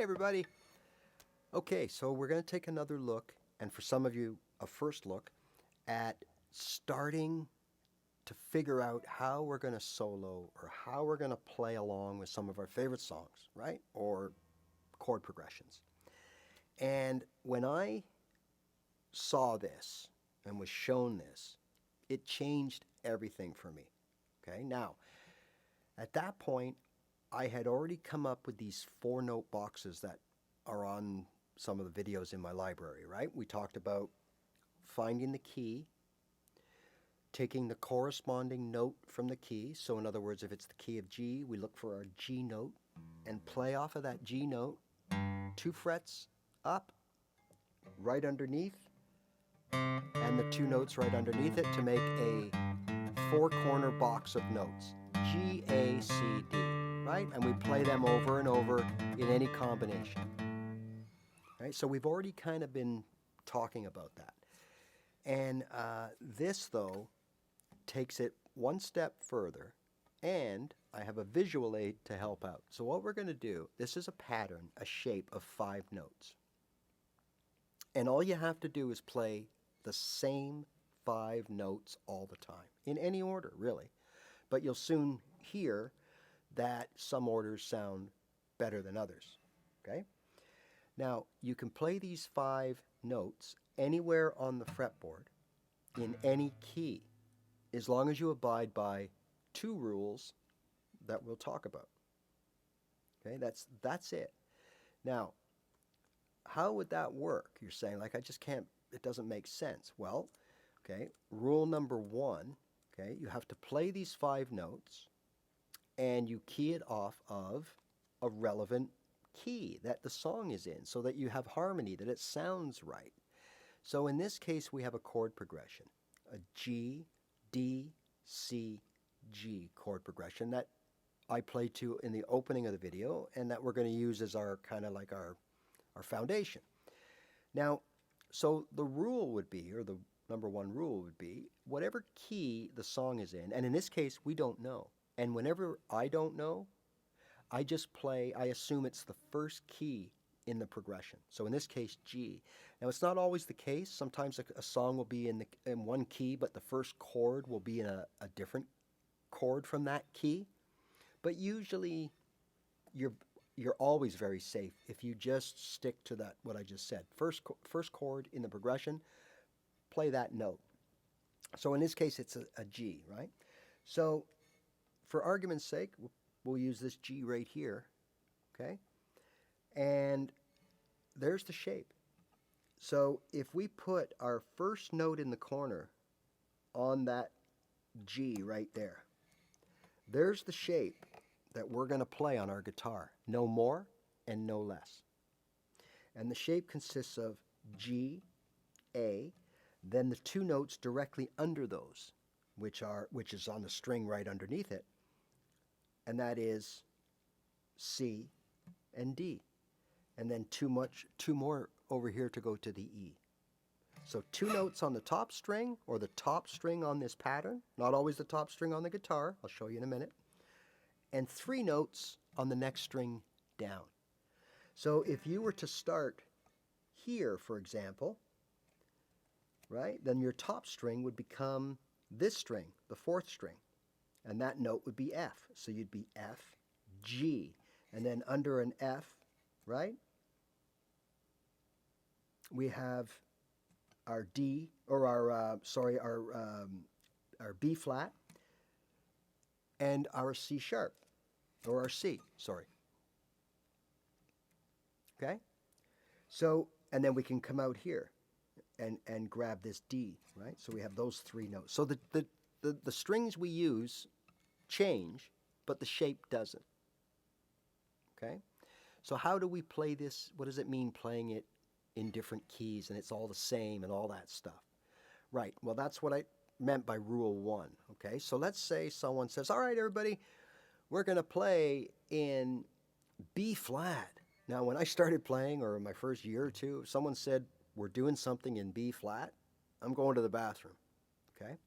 everybody. Okay, so we're going to take another look, and for some of you, a first look, at starting to figure out how we're going to solo or how we're going to play along with some of our favorite songs, right? Or chord progressions. And when I saw this and was shown this, it changed everything for me. Okay, now, at that point, I had already come up with these 4-note boxes that are on some of the videos in my library, right? We talked about finding the key, taking the corresponding note from the key. So in other words, if it's the key of G, we look for our G note and play off of that G note 2 frets up, right underneath, and the 2 notes right underneath it to make a 4-corner box of notes. G, A, C, D, right? And we play them over and over in any combination. Right? So we've already kind of been talking about that. And this, though, takes it one step further, and I have a visual aid to help out. So what we're going to do, this is a pattern, a shape of 5 notes. And all you have to do is play the same 5 notes all the time, in any order, really. But you'll soon hear that some orders sound better than others, okay? Now, you can play these 5 notes anywhere on the fretboard in any key, as long as you abide by 2 rules that we'll talk about. Okay, that's it. Now, how would that work? You're saying, like, I just can't, it doesn't make sense. Well, okay, rule number 1, okay, you have to play these 5 notes and you key it off of a relevant key that the song is in so that you have harmony, that it sounds right. So in this case, we have a chord progression, a G, D, C, G chord progression that I played to in the opening of the video and that we're going to use as our kind of like our foundation. Now, so the rule would be, or the number 1 rule would be, whatever key the song is in, and in this case, we don't know. And whenever I don't know, I just play, I assume it's the first key in the progression. So in this case, G. Now, it's not always the case. Sometimes a song will be in one key, but the first chord will be in a different chord from that key. But usually, you're always very safe if you just stick to that, what I just said. First chord in the progression, play that note. So in this case, it's a G, right? So for argument's sake, we'll use this G right here, okay? And there's the shape. So if we put our first note in the corner on that G right there, there's the shape that we're going to play on our guitar. No more and no less. And the shape consists of G, A, then the 2 notes directly under those, which is on the string right underneath it, and that is C and D. And then 2 more over here to go to the E. So 2 notes on the top string, or the top string on this pattern, not always the top string on the guitar, I'll show you in a minute, and 3 notes on the next string down. So if you were to start here, for example, right, then your top string would become this string, the 4th string, and that note would be F. So you'd be F, G, and then under an F, right, we have our D, or our B flat, and our C sharp, or our C, sorry. Okay? So, and then we can come out here and grab this D, right? So we have those 3 notes. So the strings we use change, but the shape doesn't. Okay? So how do we play this? What does it mean playing it in different keys and it's all the same and all that stuff? Right, well, that's what I meant by rule 1, okay? So let's say someone says, all right, everybody, we're going to play in B flat. Now, when I started playing, or my first year or 2, if someone said, we're doing something in B flat, I'm going to the bathroom, okay?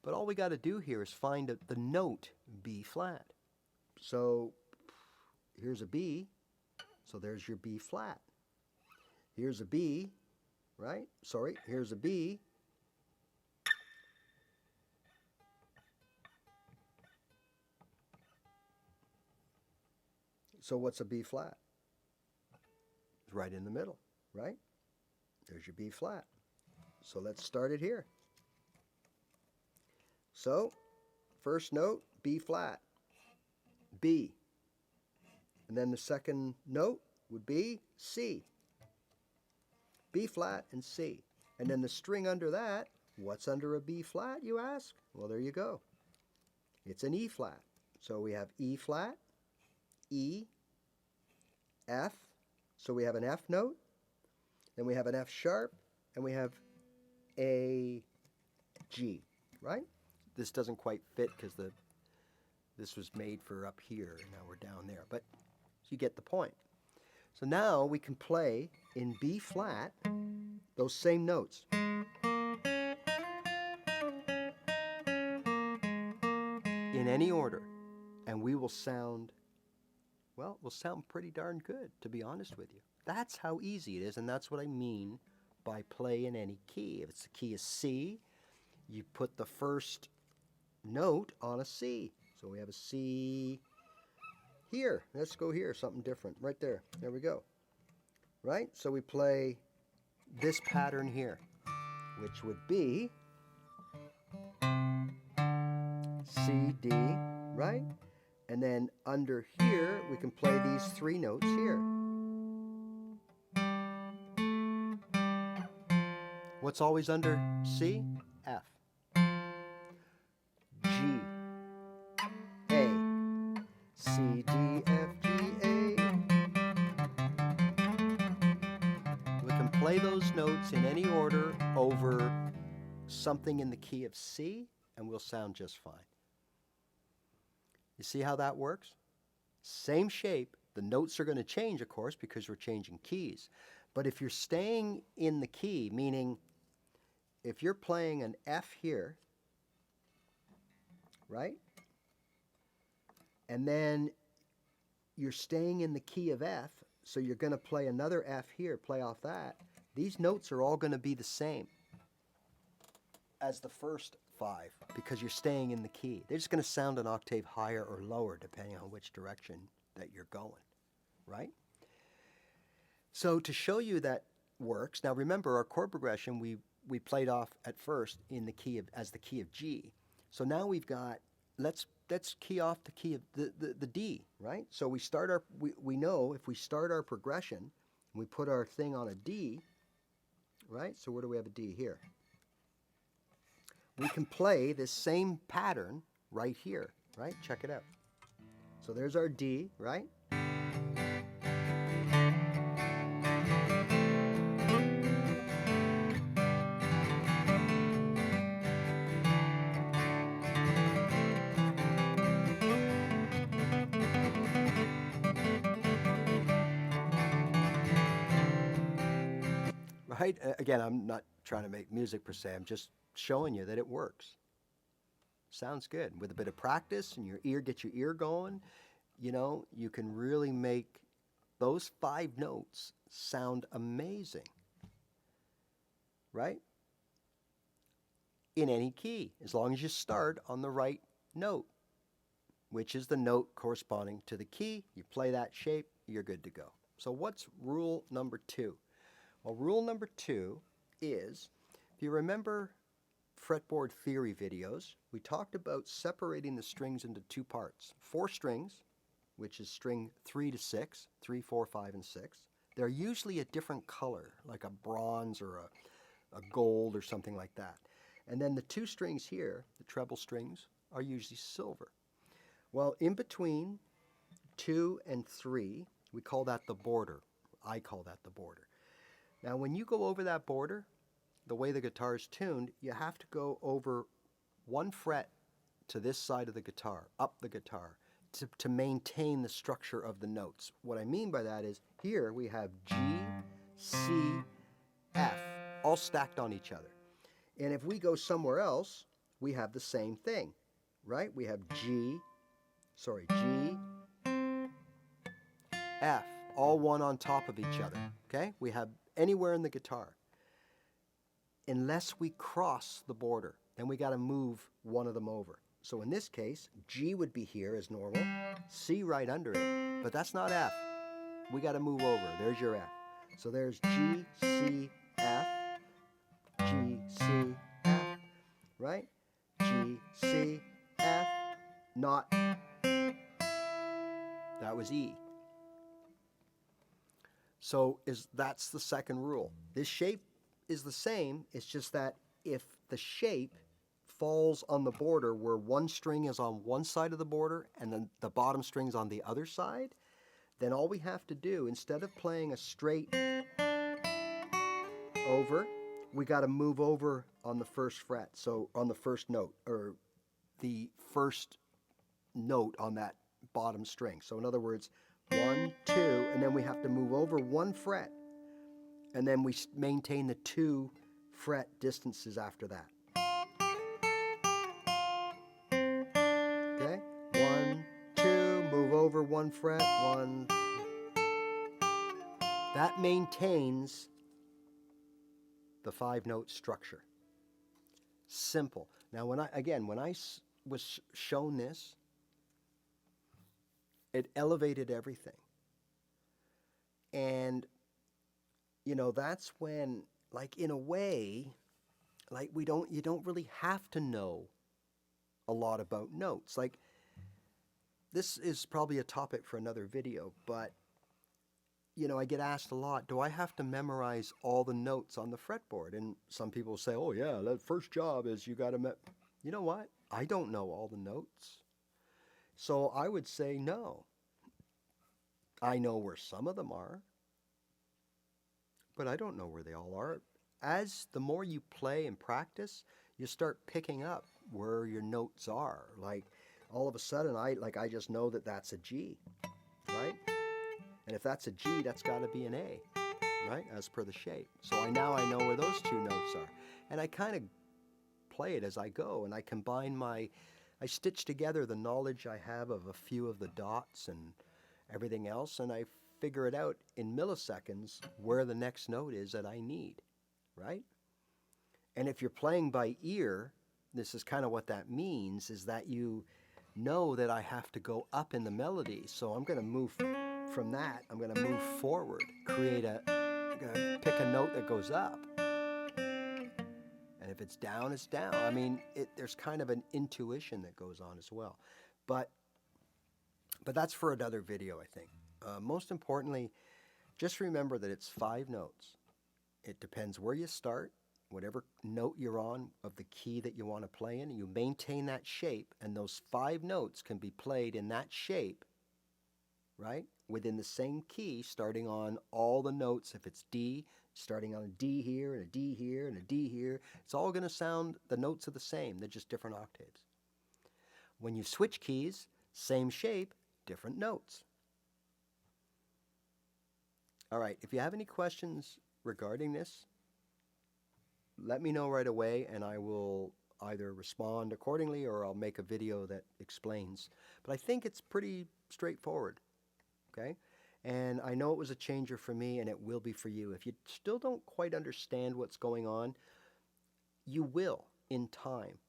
But all we got to do here is find the note B flat. So here's a B, So there's your B flat. Here's a B, right? Sorry, here's a B. So what's a B flat? It's right in the middle, right? There's your B flat. So let's start it here. So, first note, B flat, B. And then the second note would be C. B flat and C. And then the string under that, what's under a B flat, you ask? Well, there you go. It's an E flat. So we have E flat, E, F. So we have an F note, then we have an F sharp, and we have a G, right? This doesn't quite fit because this was made for up here, and now we're down there. But you get the point. So now we can play in B flat those same notes. In any order. And we will sound, well, we'll sound pretty darn good, to be honest with you. That's how easy it is, and that's what I mean by play in any key. If it's the key is C, you put the first note on a C. So we have a C here. Let's go here, something different. Right there. There we go. Right? So we play this pattern here, which would be C, D, right? And then under here, we can play these three notes here. What's always under C? F. G. A. C, D, F, G, A. We can play those notes in any order over something in the key of C, and we'll sound just fine. You see how that works? Same shape. The notes are going to change, of course, because we're changing keys. But if you're staying in the key, meaning if you're playing an F here, right? And then you're staying in the key of F, so you're going to play another F here, play off that. These notes are all going to be the same as the first five because you're staying in the key. They're just going to sound an octave higher or lower depending on which direction that you're going, right? So to show you that works, now remember our chord progression we played off at first in the key of as the key of G. So now we've got let's key off the key of the D, right? So we start our we know if we start our progression, we put our thing on a D, right? So where do we have a D here? We can play this same pattern right here, right? Check it out. So there's our D, right? Right? Again, I'm not trying to make music per se. I'm just showing you that it works. Sounds good. With a bit of practice and get your ear going, you know, you can really make those 5 notes sound amazing. Right? In any key, as long as you start on the right note, which is the note corresponding to the key. You play that shape, you're good to go. So what's rule number 2? Well, rule number 2 is, if you remember fretboard theory videos, we talked about separating the strings into 2 parts. 4 strings, which is string 3 to 6, 3, 4, 5, and 6. They're usually a different color, like a bronze or a gold or something like that. And then the 2 strings here, the treble strings, are usually silver. Well, in between 2 and 3, we call that the border. I call that the border. Now, when you go over that border, the way the guitar is tuned, you have to go over 1 fret to this side of the guitar, up the guitar, to maintain the structure of the notes. What I mean by that is, here we have G, C, F, all stacked on each other. And if we go somewhere else, we have the same thing, right? We have G, F, all one on top of each other. Okay? We have anywhere in the guitar. Unless we cross the border, then we got to move one of them over. So in this case, G would be here as normal, C right under it, but that's not F. We got to move over. There's your F. So there's G, C, F, G, C, F, right? G, C, F, not, that was E. So that's the second rule. This shape is the same, it's just that if the shape falls on the border where one string is on one side of the border and then the bottom string's on the other side, then all we have to do, instead of playing a straight over, we got to move over on the first fret, so on the first note, or the first note on that bottom string. So in other words, 1, 2, and then we have to move over one fret, and then we maintain the 2 fret distances after that. Okay? 1, 2, move over one fret, 1. That maintains the 5-note structure. Simple. Now, when I was shown this, it elevated everything. And you know, that's when, like, in a way, like, you don't really have to know a lot about notes. Like, this is probably a topic for another video, but you know, I get asked a lot, do I have to memorize all the notes on the fretboard? And some people say, oh yeah, the first job is you got to you know what? I don't know all the notes. So I would say no. I know where some of them are, but I don't know where they all are. As the more you play and practice, you start picking up where your notes are. Like, all of a sudden, I just know that that's a G, right? And if that's a G, that's got to be an A, right? As per the shape. So now I know where those 2 notes are. And I kind of play it as I go, and I combine I stitch together the knowledge I have of a few of the dots and everything else, and I figure it out in milliseconds where the next note is that I need, right? And if you're playing by ear, this is kind of what that means, is that you know that I have to go up in the melody. So I'm going to move from that, I'm going to move forward, pick a note that goes up. And if it's down, it's down. I mean, there's kind of an intuition that goes on as well. But that's for another video, I think. Most importantly, just remember that it's 5 notes. It depends where you start, whatever note you're on of the key that you want to play in. You maintain that shape, and those 5 notes can be played in that shape, right? Within the same key, starting on all the notes. If it's D, starting on a D here, and a D here, and a D here. It's all going to sound, the notes are the same. They're just different octaves. When you switch keys, same shape, different notes. All right, if you have any questions regarding this, let me know right away, and I will either respond accordingly or I'll make a video that explains. But I think it's pretty straightforward, okay? And I know it was a changer for me, and it will be for you. If you still don't quite understand what's going on, you will in time.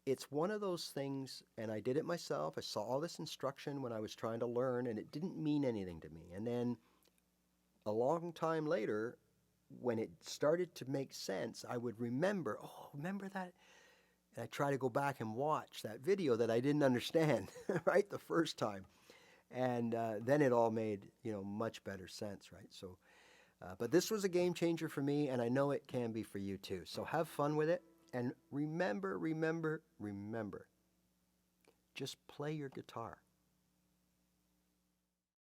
It's one of those things, and I did it myself. I saw all this instruction when I was trying to learn, and it didn't mean anything to me. And then a long time later, when it started to make sense, I would remember, oh, remember that? And I try to go back and watch that video that I didn't understand, right, the first time. And then it all made, much better sense, right? So, but this was a game changer for me, and I know it can be for you too. So have fun with it, and remember, just play your guitar.